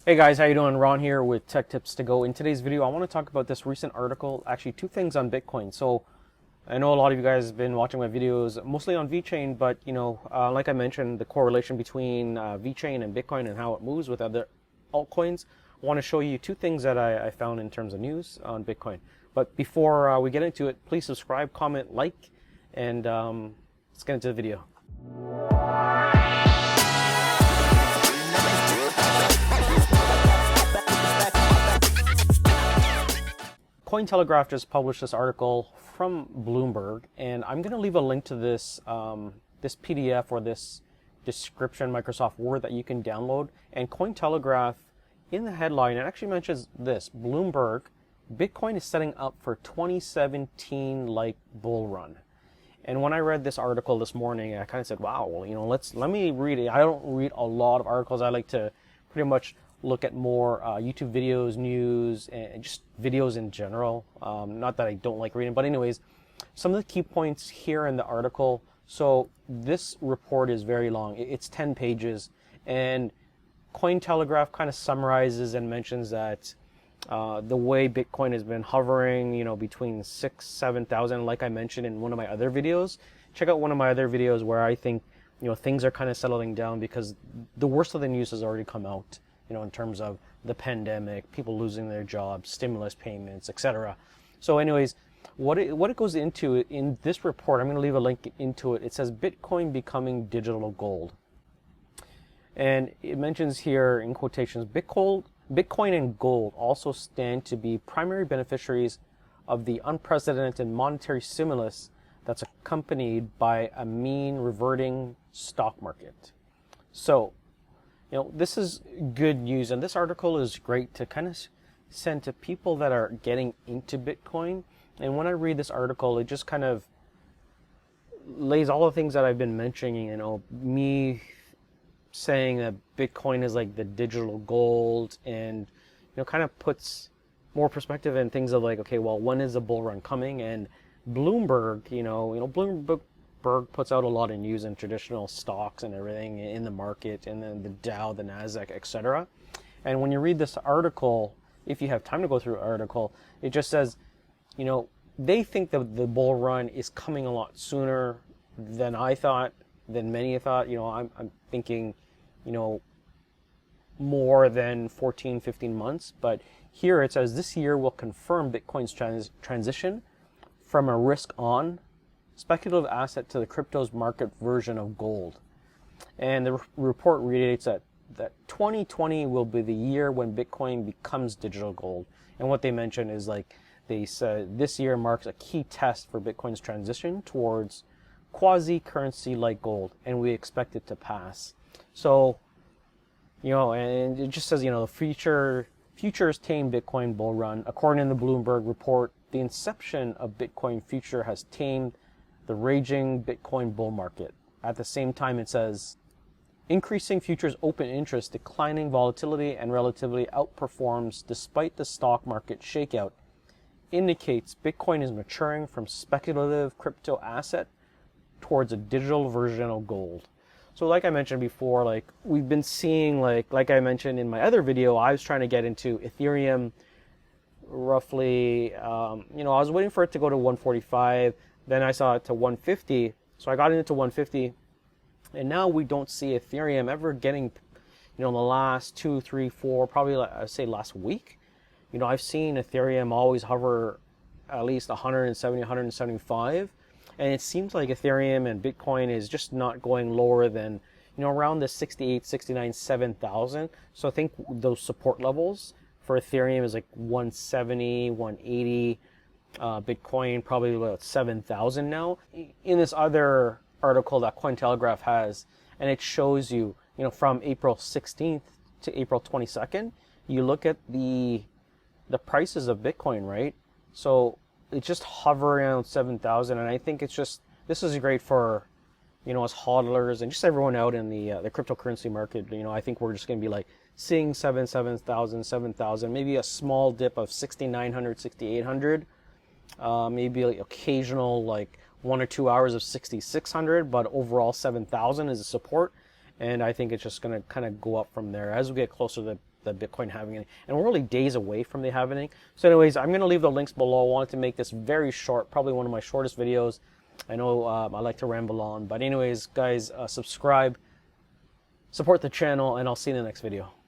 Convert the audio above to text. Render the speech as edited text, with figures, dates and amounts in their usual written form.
Hey guys, how you doing? Ron here with Tech Tips to Go. In today's video, I want to talk about this recent article, actually two things on Bitcoin. So I know a lot of you guys have been watching my videos, mostly on VeChain, but like I mentioned, the correlation between VeChain and Bitcoin and how it moves with other altcoins. I want to show you two things that I found in terms of news on Bitcoin. But before we get into it, please subscribe, comment, like, and let's get into the video. Cointelegraph just published this article from Bloomberg, and I'm going to leave a link to this this PDF or this description, Microsoft Word, that you can download. And Cointelegraph, in the headline, it actually mentions this: Bloomberg, Bitcoin is setting up for 2017-like bull run. And when I read this article this morning, I kind of said, "Wow, well, let me read it." I don't read a lot of articles. I like to pretty much look at more YouTube videos, news, and just videos in general. Not that I don't like reading, but anyways, some of the key points here in the article. So this report is very long. It's 10 pages, and Cointelegraph kind of summarizes and mentions that the way Bitcoin has been hovering, between 6,000-7,000, like I mentioned in one of my other videos. Check out one of my other videos where I think, things are kind of settling down because the worst of the news has already come out. In terms of the pandemic, people losing their jobs, stimulus payments, etc. So anyways, what it goes into in this report, I'm going to leave a link into it. It says Bitcoin becoming digital gold. And it mentions here in quotations, Bitcoin and gold also stand to be primary beneficiaries of the unprecedented monetary stimulus that's accompanied by a mean reverting stock market. So, this is good news, and this article is great to kind of send to people that are getting into Bitcoin. And when I read this article, it just kind of lays all the things that I've been mentioning, me saying that Bitcoin is like the digital gold, and kind of puts more perspective in things of like, okay, well, when is the bull run coming? And Bloomberg, Bloomberg puts out a lot of news and traditional stocks and everything in the market, and then the Dow, the Nasdaq, etc. And when you read this article, if you have time to go through the article, it just says, they think that the bull run is coming a lot sooner than I thought, than many thought. I'm thinking, more than 14, 15 months. But here it says this year will confirm Bitcoin's transition from a risk-on speculative asset to the crypto's market version of gold. And the report reiterates that 2020 will be the year when Bitcoin becomes digital gold. And what they mention is, like, they said this year marks a key test for Bitcoin's transition towards quasi-currency like gold, and we expect it to pass. So, and it just says, the futures tame Bitcoin bull run. According to the Bloomberg report, the inception of Bitcoin future has tamed the raging Bitcoin bull market. At the same time, it says, increasing futures open interest, declining volatility, and relatively outperforms despite the stock market shakeout, indicates Bitcoin is maturing from speculative crypto asset towards a digital version of gold. So like I mentioned before, like we've been seeing, like I mentioned in my other video, I was trying to get into Ethereum roughly, I was waiting for it to go to 145. Then I saw it to 150, so I got into 150, and now we don't see Ethereum ever getting, in the last 2, 3, 4, probably I'd say last week. I've seen Ethereum always hover at least 170, 175, and it seems like Ethereum and Bitcoin is just not going lower than, around the 68, 69, 7,000. So I think those support levels for Ethereum is like 170, 180. Bitcoin probably about 7,000 now. In this other article that Cointelegraph has, and it shows you, from April 16th to April 22nd, you look at the prices of Bitcoin, right? So it's just hovering around 7,000, and I think this is great for, us hodlers and just everyone out in the cryptocurrency market. I think we're just going to be like seeing 7,000, 7,000, maybe a small dip of 6,900, 6,800. Maybe like occasional 1 or 2 hours of 6,600, but overall 7,000 is a support, and I think it's just going to kind of go up from there as we get closer to the Bitcoin halving, and we're only days away from the halving. So anyways, I'm going to leave the links below. I wanted to make this very short, probably one of my shortest videos. I know I like to ramble on, but anyways, guys, subscribe, support the channel, and I'll see you in the next video.